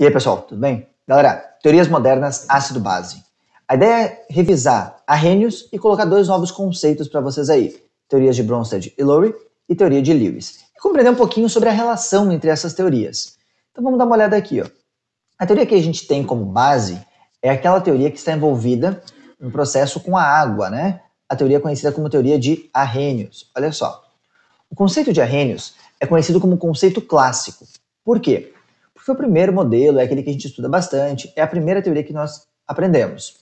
E aí, pessoal, tudo bem? Galera, teorias modernas, ácido-base. A ideia é revisar Arrhenius e colocar dois novos conceitos para vocês aí. Teorias de Bronsted e Lowry e teoria de Lewis. E compreender um pouquinho sobre a relação entre essas teorias. Então vamos dar uma olhada aqui. A teoria que a gente tem como base é aquela teoria que está envolvida no processo com a água, né? A teoria conhecida como teoria de Arrhenius. Olha só. O conceito de Arrhenius é conhecido como conceito clássico. Por quê? Porque o primeiro modelo é aquele que a gente estuda bastante, é a primeira teoria que nós aprendemos.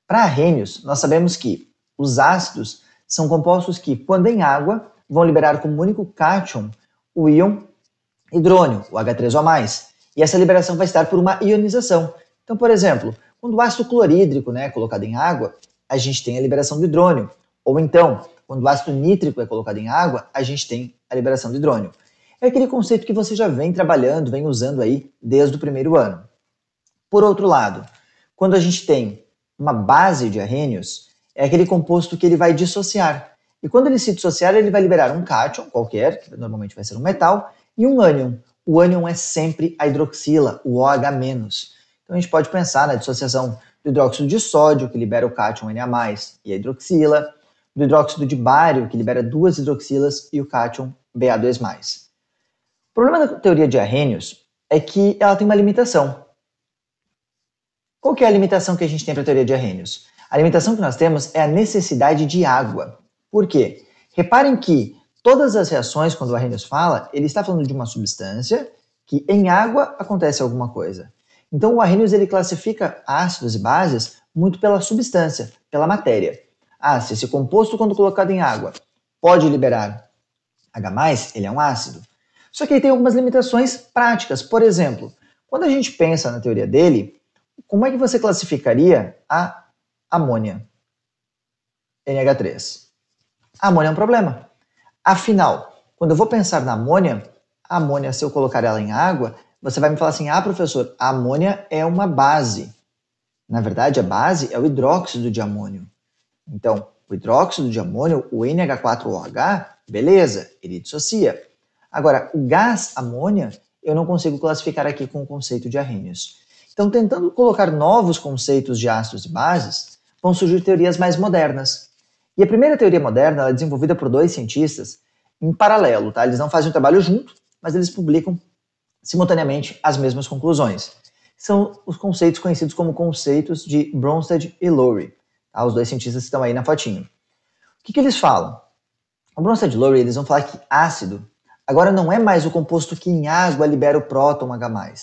Para Arrhenius, nós sabemos que os ácidos são compostos que, quando em água, vão liberar como único cátion o íon hidrônio, o H3O+. E essa liberação vai estar por uma ionização. Então, por exemplo, quando o ácido clorídrico é colocado em água, a gente tem a liberação do hidrônio. Ou então, quando o ácido nítrico é colocado em água, a gente tem a liberação do hidrônio. É aquele conceito que você já vem trabalhando, vem usando aí desde o primeiro ano. Por outro lado, quando a gente tem uma base de Arrhenius, é aquele composto que ele vai dissociar. E quando ele se dissociar, ele vai liberar um cátion qualquer, que normalmente vai ser um metal, e um ânion. O ânion é sempre a hidroxila, o OH-. Então a gente pode pensar na dissociação do hidróxido de sódio, que libera o cátion Na+, e a hidroxila, do hidróxido de bário, que libera duas hidroxilas e o cátion Ba2+. O problema da teoria de Arrhenius é que ela tem uma limitação. Qual que é a limitação que a gente tem para a teoria de Arrhenius? A limitação que nós temos é a necessidade de água. Por quê? Reparem que todas as reações, quando o Arrhenius fala, ele está falando de uma substância que em água acontece alguma coisa. Então o Arrhenius ele classifica ácidos e bases muito pela substância, pela matéria. Se esse composto, quando colocado em água, pode liberar H+, ele é um ácido. Só que ele tem algumas limitações práticas. Por exemplo, quando a gente pensa na teoria dele, como é que você classificaria a amônia? NH3. A amônia é um problema. Afinal, quando eu vou pensar na amônia, a amônia, se eu colocar ela em água, você vai me falar assim, professor, a amônia é uma base. Na verdade, a base é o hidróxido de amônio. Então, o hidróxido de amônio, o NH4OH, beleza, ele dissocia. Agora, o gás amônia, eu não consigo classificar aqui com o conceito de Arrhenius. Então, tentando colocar novos conceitos de ácidos e bases, vão surgir teorias mais modernas. E a primeira teoria moderna ela é desenvolvida por dois cientistas em paralelo, tá? Eles não fazem o trabalho junto, mas eles publicam simultaneamente as mesmas conclusões. São os conceitos conhecidos como conceitos de Bronsted e Lowry. Tá? Os dois cientistas estão aí na fotinho. O que eles falam? O Bronsted e Lowry eles vão falar que ácido agora não é mais o composto que em água libera o próton H+.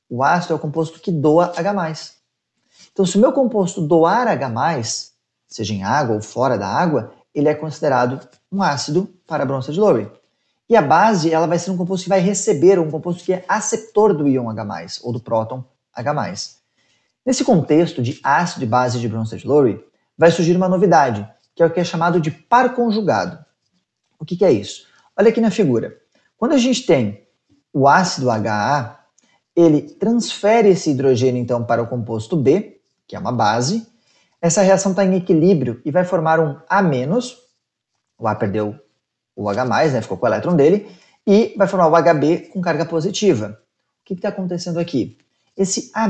O ácido é o composto que doa H+. Então, se o meu composto doar H+, seja em água ou fora da água, ele é considerado um ácido para Bronsted e Lowry. E a base ela vai ser um composto que vai receber, um composto que é aceptor do íon H+, ou do próton H+. Nesse contexto de ácido e base de Bronsted e Lowry, vai surgir uma novidade, que é o que é chamado de par conjugado. O que é isso? Olha aqui na figura. Quando a gente tem o ácido HA, ele transfere esse hidrogênio então para o composto B, que é uma base. Essa reação está em equilíbrio e vai formar um A-, o A perdeu o H+, ficou com o elétron dele, e vai formar o HB com carga positiva. O que está acontecendo aqui? Esse A-,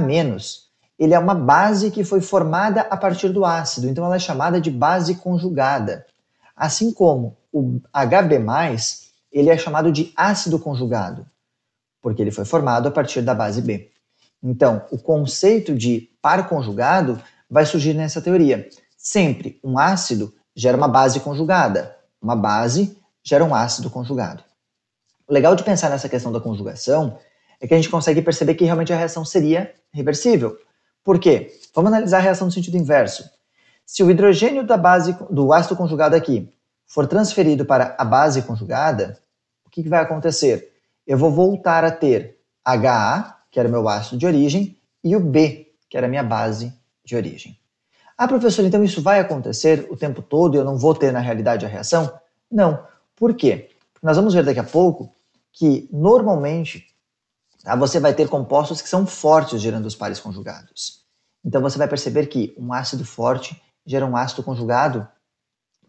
ele é uma base que foi formada a partir do ácido, então ela é chamada de base conjugada. Assim como o HB+, ele é chamado de ácido conjugado, porque ele foi formado a partir da base B. Então, o conceito de par conjugado vai surgir nessa teoria. Sempre um ácido gera uma base conjugada, uma base gera um ácido conjugado. O legal de pensar nessa questão da conjugação é que a gente consegue perceber que realmente a reação seria reversível. Por quê? Vamos analisar a reação no sentido inverso. Se o hidrogênio do ácido conjugado aqui for transferido para a base conjugada, o que vai acontecer? Eu vou voltar a ter HA, que era o meu ácido de origem, e o B, que era a minha base de origem. Professor, então isso vai acontecer o tempo todo e eu não vou ter na realidade a reação? Não. Por quê? Porque nós vamos ver daqui a pouco que normalmente você vai ter compostos que são fortes gerando os pares conjugados. Então você vai perceber que um ácido forte gera um ácido conjugado,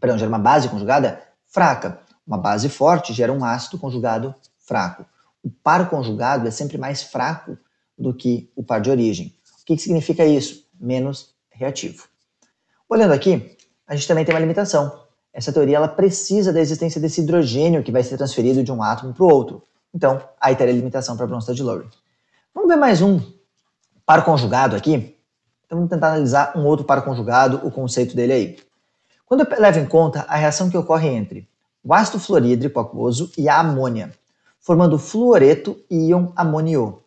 gera uma base conjugada fraca. Uma base forte gera um ácido conjugado fraco. O par conjugado é sempre mais fraco do que o par de origem. O que significa isso? Menos reativo. Olhando aqui, a gente também tem uma limitação. Essa teoria ela precisa da existência desse hidrogênio que vai ser transferido de um átomo para o outro. Então, aí teria limitação para a Bronsted-Lowry. Vamos ver mais um par conjugado aqui? Então vamos tentar analisar um outro par conjugado, o conceito dele aí. Quando eu levo em conta a reação que ocorre entre o ácido fluorídrico aquoso e a amônia, formando fluoreto e íon amonio.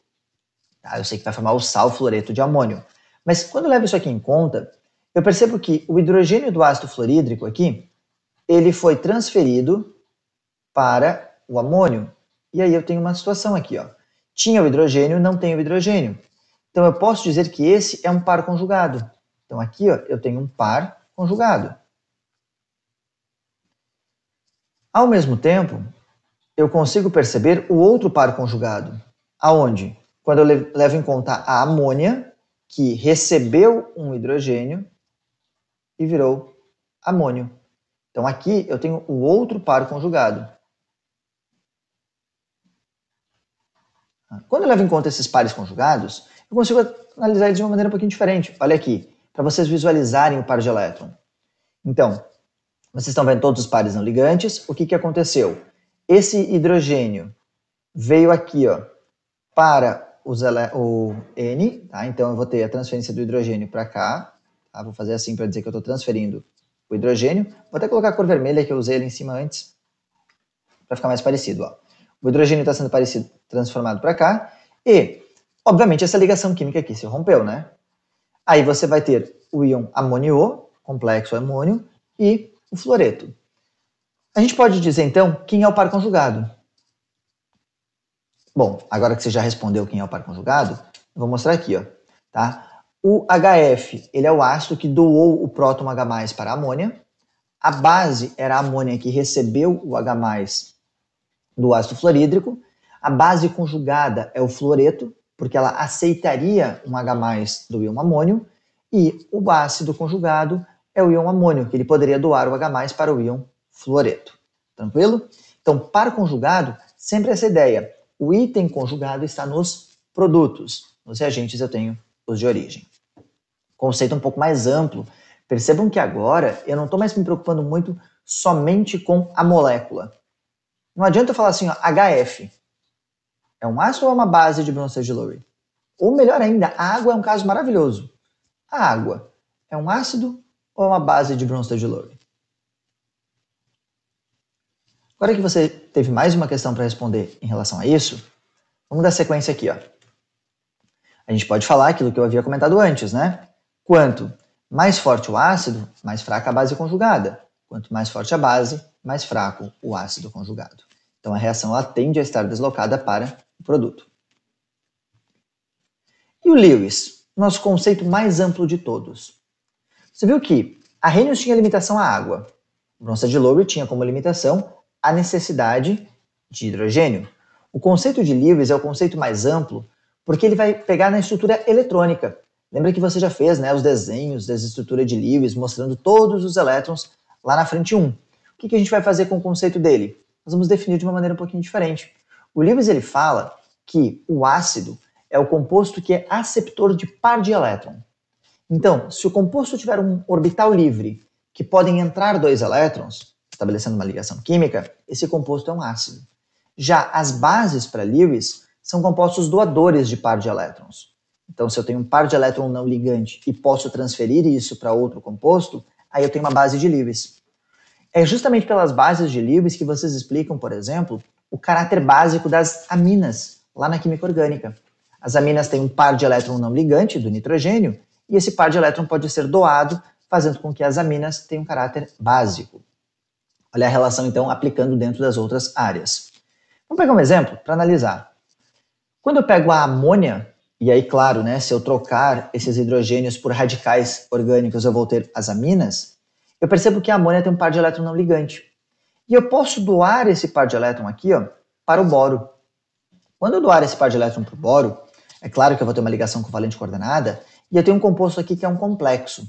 Tá, eu sei que vai formar o sal fluoreto de amônio. Mas quando eu levo isso aqui em conta, eu percebo que o hidrogênio do ácido fluorídrico aqui, ele foi transferido para o amônio. E aí eu tenho uma situação aqui, ó. Tinha o hidrogênio, não tem o hidrogênio. Então eu posso dizer que esse é um par conjugado. Então aqui, ó, eu tenho um par conjugado. Ao mesmo tempo, eu consigo perceber o outro par conjugado. Aonde? Quando eu levo em conta a amônia, que recebeu um hidrogênio e virou amônio. Então aqui eu tenho o outro par conjugado. Quando eu levo em conta esses pares conjugados, eu consigo analisar eles de uma maneira um pouquinho diferente. Olha aqui, para vocês visualizarem o par de elétron. Então, vocês estão vendo todos os pares não ligantes. O que aconteceu? Esse hidrogênio veio aqui, ó, para o N, tá? Então eu vou ter a transferência do hidrogênio para cá. Tá? Vou fazer assim para dizer que eu estou transferindo o hidrogênio. Vou até colocar a cor vermelha que eu usei ali em cima antes, para ficar mais parecido. Ó. O hidrogênio está sendo transformado para cá. E, obviamente, essa ligação química aqui se rompeu, né? Aí você vai ter o íon amonio, complexo amônio, e o fluoreto. A gente pode dizer, então, quem é o par conjugado. Bom, agora que você já respondeu quem é o par conjugado, eu vou mostrar aqui, ó, tá? O HF, ele é o ácido que doou o próton H+, para a amônia. A base era a amônia que recebeu o H+, do ácido fluorídrico. A base conjugada é o fluoreto, porque ela aceitaria um H+ do íon amônio. E o ácido conjugado é o íon amônio, que ele poderia doar o H+ para o íon fluoreto. Tranquilo? Então, par conjugado, sempre essa ideia. O item conjugado está nos produtos. Nos reagentes eu tenho os de origem. Conceito um pouco mais amplo. Percebam que agora eu não estou mais me preocupando muito somente com a molécula. Não adianta eu falar assim, ó, HF. É um ácido ou é uma base de Bronsted-Lowry? Ou melhor ainda, a água é um caso maravilhoso. A água é um ácido ou é uma base de Bronsted-Lowry? Agora que você teve mais uma questão para responder em relação a isso, vamos dar sequência aqui, ó. A gente pode falar aquilo que eu havia comentado antes, né? Quanto mais forte o ácido, mais fraca a base conjugada. Quanto mais forte a base, mais fraco o ácido conjugado. Então a reação ela tende a estar deslocada para o produto. E o Lewis, nosso conceito mais amplo de todos. Você viu que Arrhenius tinha limitação à água. Bronsted-Lowry tinha como limitação a necessidade de hidrogênio. O conceito de Lewis é o conceito mais amplo porque ele vai pegar na estrutura eletrônica. Lembra que você já fez, né, os desenhos dessa estrutura de Lewis mostrando todos os elétrons lá na frente 1. O que a gente vai fazer com o conceito dele? Nós vamos definir de uma maneira um pouquinho diferente. O Lewis ele fala que o ácido é o composto que é aceptor de par de elétron. Então, se o composto tiver um orbital livre que podem entrar dois elétrons, estabelecendo uma ligação química, esse composto é um ácido. Já as bases para Lewis são compostos doadores de par de elétrons. Então, se eu tenho um par de elétron não ligante e posso transferir isso para outro composto, aí eu tenho uma base de Lewis. É justamente pelas bases de Lewis que vocês explicam, por exemplo, o caráter básico das aminas, lá na química orgânica. As aminas têm um par de elétron não ligante, do nitrogênio, e esse par de elétron pode ser doado, fazendo com que as aminas tenham um caráter básico. Olha a relação, então, aplicando dentro das outras áreas. Vamos pegar um exemplo para analisar. Quando eu pego a amônia, e aí, claro, né, se eu trocar esses hidrogênios por radicais orgânicos, eu vou ter as aminas, eu percebo que a amônia tem um par de elétron não ligante. E eu posso doar esse par de elétron aqui, ó, para o boro. Quando eu doar esse par de elétron para o boro, é claro que eu vou ter uma ligação covalente coordenada, e eu tenho um composto aqui que é um complexo.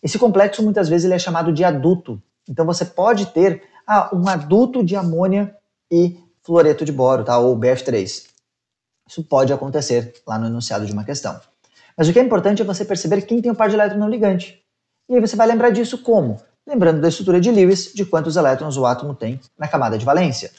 Esse complexo, muitas vezes, ele é chamado de aduto. Então, você pode ter um aduto de amônia e fluoreto de boro, tá? Ou BF3. Isso pode acontecer lá no enunciado de uma questão. Mas o que é importante é você perceber quem tem o par de elétron não ligante. E aí você vai lembrar disso como? Lembrando da estrutura de Lewis, de quantos elétrons o átomo tem na camada de valência.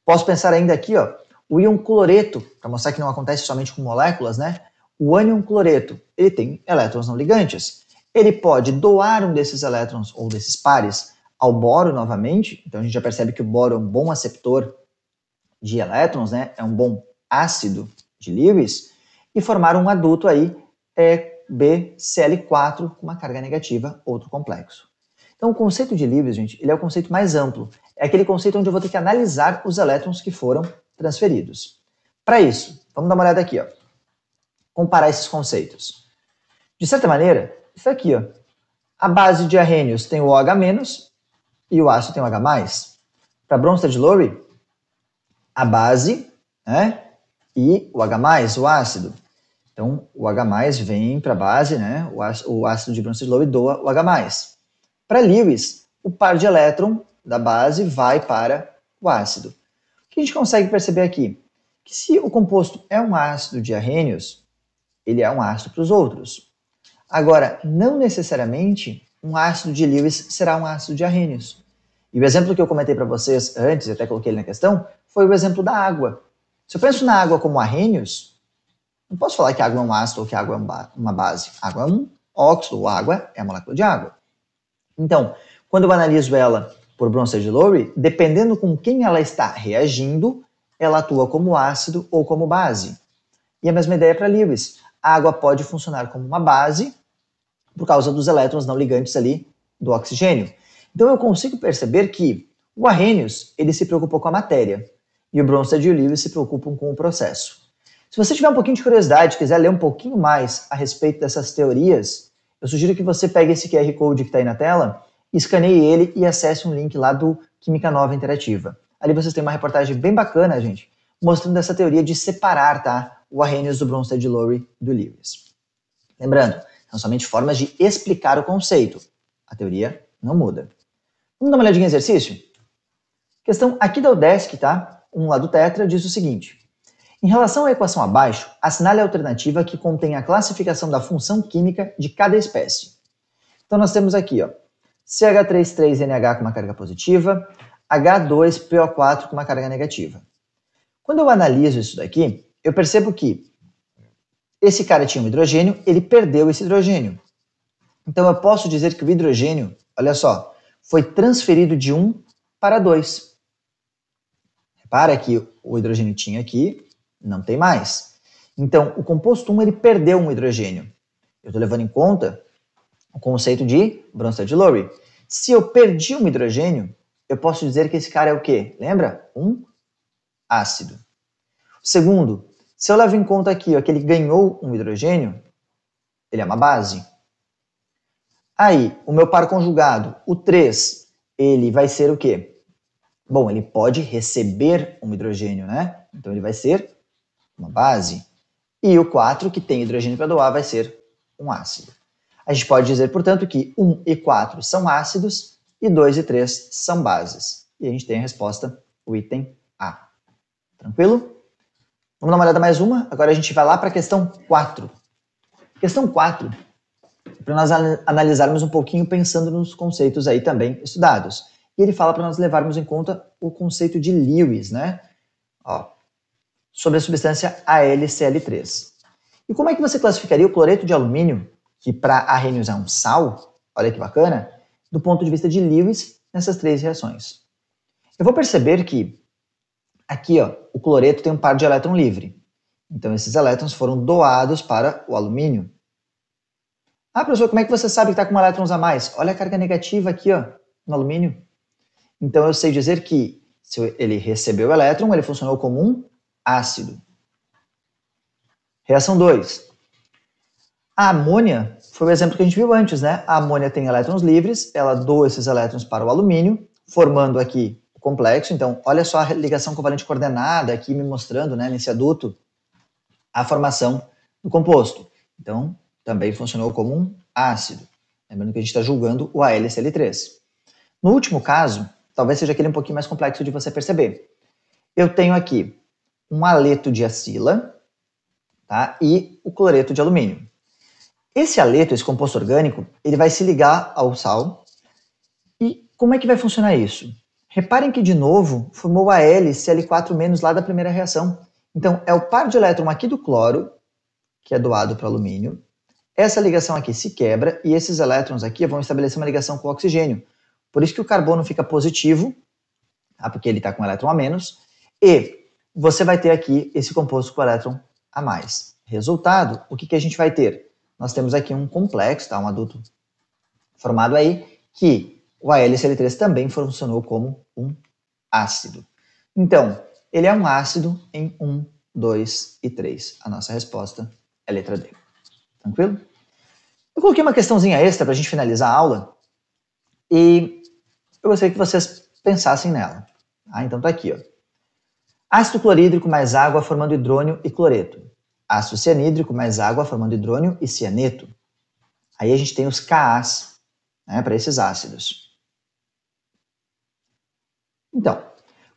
Posso pensar ainda aqui, ó, o íon cloreto, para mostrar que não acontece somente com moléculas, né? O ânion cloreto, ele tem elétrons não ligantes. Ele pode doar um desses elétrons, ou desses pares, ao boro novamente. Então a gente já percebe que o boro é um bom aceptor de elétrons, né? É um bom ácido de Lewis, e formar um adulto aí, BCl4, com uma carga negativa, outro complexo. Então o conceito de Lewis, gente, ele é o conceito mais amplo. É aquele conceito onde eu vou ter que analisar os elétrons que foram transferidos. Para isso, vamos dar uma olhada aqui, ó. Comparar esses conceitos. De certa maneira, isso aqui, ó. A base de arrênios tem o OH- e o ácido tem o H+. Para Bronsted-Lowry, a base, né, e o H+, o ácido. Então, o H+ vem para a base, né, o ácido de Bronsted-Lowry doa o H+. Para Lewis, o par de elétron da base vai para o ácido. O que a gente consegue perceber aqui? Que se o composto é um ácido de arrênios, ele é um ácido para os outros. Agora, não necessariamente um ácido de Lewis será um ácido de arrênios. E o exemplo que eu comentei para vocês antes, até coloquei ele na questão, foi o exemplo da água. Se eu penso na água como arrênios, não posso falar que a água é um ácido ou que a água é uma base. A água é um óxido, a água é a molécula de água. Então, quando eu analiso ela por Bronsted-Lowry, dependendo com quem ela está reagindo, ela atua como ácido ou como base. E a mesma ideia para Lewis. A água pode funcionar como uma base por causa dos elétrons não ligantes ali do oxigênio. Então eu consigo perceber que o Arrhenius, ele se preocupou com a matéria e o Bronsted e o Lewis se preocupam com o processo. Se você tiver um pouquinho de curiosidade, quiser ler um pouquinho mais a respeito dessas teorias, eu sugiro que você pegue esse QR Code que está aí na tela, escaneie ele e acesse um link lá do Química Nova Interativa. Ali vocês têm uma reportagem bem bacana, gente, mostrando essa teoria de separar, tá, o Arrhenius do Bronsted-Lowry do Lewis. Lembrando, são somente formas de explicar o conceito. A teoria não muda. Vamos dar uma olhadinha em exercício? Questão aqui da UDESC, tá? Um lá do Tetra diz o seguinte. Em relação à equação abaixo, assinale a alternativa que contém a classificação da função química de cada espécie. Então nós temos aqui, ó, CH33NH com uma carga positiva, H2PO4 com uma carga negativa. Quando eu analiso isso daqui, eu percebo que esse cara tinha um hidrogênio, ele perdeu esse hidrogênio. Então eu posso dizer que o hidrogênio, olha só, foi transferido de 1 para 2. Repara que o hidrogênio tinha aqui, não tem mais. Então o composto 1 ele perdeu um hidrogênio. Eu estou levando em conta o conceito de Bronsted-Lowry. Se eu perdi um hidrogênio, eu posso dizer que esse cara é o quê? Lembra? Um ácido. Segundo, se eu levo em conta aqui ó, que ele ganhou um hidrogênio, ele é uma base. Aí, o meu par conjugado, o 3, ele vai ser o quê? Bom, ele pode receber um hidrogênio, né? Então ele vai ser uma base. E o 4, que tem hidrogênio para doar, vai ser um ácido. A gente pode dizer, portanto, que 1 e 4 são ácidos e 2 e 3 são bases. E a gente tem a resposta, o item A. Tranquilo? Vamos dar uma olhada mais uma? Agora a gente vai lá para a questão 4. Questão 4, para nós analisarmos um pouquinho pensando nos conceitos aí também estudados. E ele fala para nós levarmos em conta o conceito de Lewis, né? Ó, sobre a substância AlCl3. E como é que você classificaria o cloreto de alumínio, que para Arrhenius é um sal, olha que bacana, do ponto de vista de Lewis nessas três reações? Eu vou perceber que aqui ó, o cloreto tem um par de elétron livre. Então esses elétrons foram doados para o alumínio. Ah, professor, como é que você sabe que está com elétrons a mais? Olha a carga negativa aqui ó, no alumínio. Então eu sei dizer que se ele recebeu o elétron, ele funcionou como um ácido. Reação 2. A amônia foi o exemplo que a gente viu antes, né? A amônia tem elétrons livres, ela doa esses elétrons para o alumínio, formando aqui o complexo. Então, olha só a ligação covalente coordenada aqui me mostrando, né, nesse adulto, a formação do composto. Então, também funcionou como um ácido. Lembrando que a gente está julgando o AlCl3. No último caso, talvez seja aquele um pouquinho mais complexo de você perceber. Eu tenho aqui um aleto de acila tá? E o cloreto de alumínio. Esse haleto, esse composto orgânico, ele vai se ligar ao sal. E como é que vai funcionar isso? Reparem que, de novo, formou a HCl4- lá da primeira reação. Então, é o par de elétron aqui do cloro, que é doado para o alumínio. Essa ligação aqui se quebra e esses elétrons aqui vão estabelecer uma ligação com o oxigênio. Por isso que o carbono fica positivo, tá? Porque ele está com um elétron a menos. E você vai ter aqui esse composto com elétron a mais. Resultado, o que a gente vai ter? Nós temos aqui um complexo, tá? Um adulto formado aí, que o AlCl3 também funcionou como um ácido. Então, ele é um ácido em 1, 2 e 3. A nossa resposta é a letra D. Tranquilo? Eu coloquei uma questãozinha extra para a gente finalizar a aula e eu gostaria que vocês pensassem nela. Ah, então tá aqui, ó. Ácido clorídrico mais água formando hidrônio e cloreto. Ácido cianídrico mais água formando hidrônio e cianeto. Aí a gente tem os Kas, né, para esses ácidos. Então,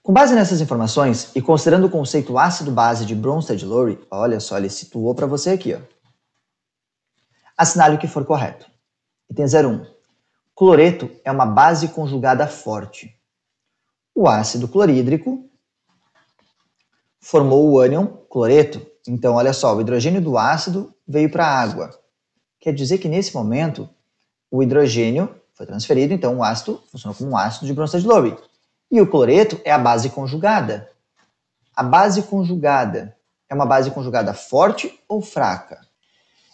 com base nessas informações e considerando o conceito ácido-base de Bronsted-Lowry, olha só, ele situou para você aqui, ó. Assinale o que for correto. Item 01. Cloreto é uma base conjugada forte. O ácido clorídrico formou o ânion cloreto. Então, olha só, o hidrogênio do ácido veio para a água. Quer dizer que, nesse momento, o hidrogênio foi transferido, então o ácido funcionou como um ácido de Bronsted-Lowry. E o cloreto é a base conjugada. A base conjugada é uma base conjugada forte ou fraca?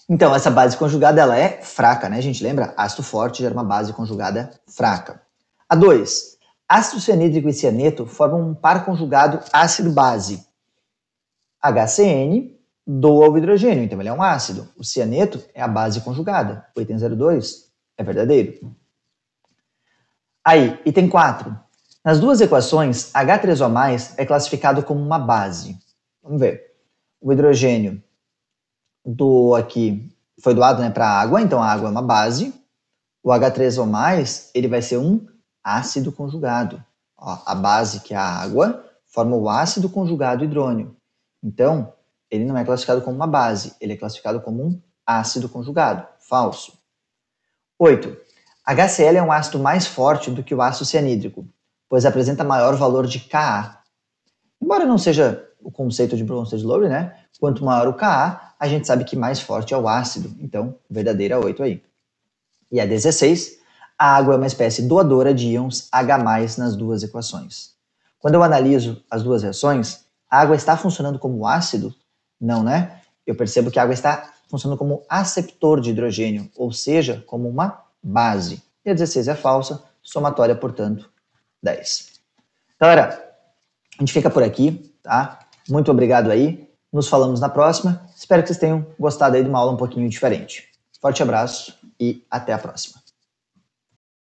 Então, essa base conjugada ela é fraca, né, gente? Lembra? Ácido forte gera uma base conjugada fraca. A 2. Ácido cianídrico e cianeto formam um par conjugado ácido-base. HCN doa o hidrogênio, então ele é um ácido. O cianeto é a base conjugada. O item 02 é verdadeiro. Aí, item 4. Nas duas equações, H3O+, é classificado como uma base. Vamos ver. O hidrogênio foi doado, né, para a água, então a água é uma base. O H3O+, ele vai ser um ácido conjugado. Ó, a base, que é a água, forma o ácido conjugado hidrônio. Então, ele não é classificado como uma base, ele é classificado como um ácido conjugado. Falso. 8. HCl é um ácido mais forte do que o ácido cianídrico, pois apresenta maior valor de Ka. Embora não seja o conceito de Bronsted-Lowry, né? Quanto maior o Ka, a gente sabe que mais forte é o ácido. Então, verdadeira 8 aí. E a 16, a água é uma espécie doadora de íons H+, nas duas equações. Quando eu analiso as duas reações, a água está funcionando como ácido? Não, né? Eu percebo que a água está funcionando como aceptor de hidrogênio, ou seja, como uma base. E a 16 é falsa, somatória, portanto, 10. Galera, a gente fica por aqui, tá? Muito obrigado aí. Nos falamos na próxima. Espero que vocês tenham gostado aí de uma aula um pouquinho diferente. Forte abraço e até a próxima.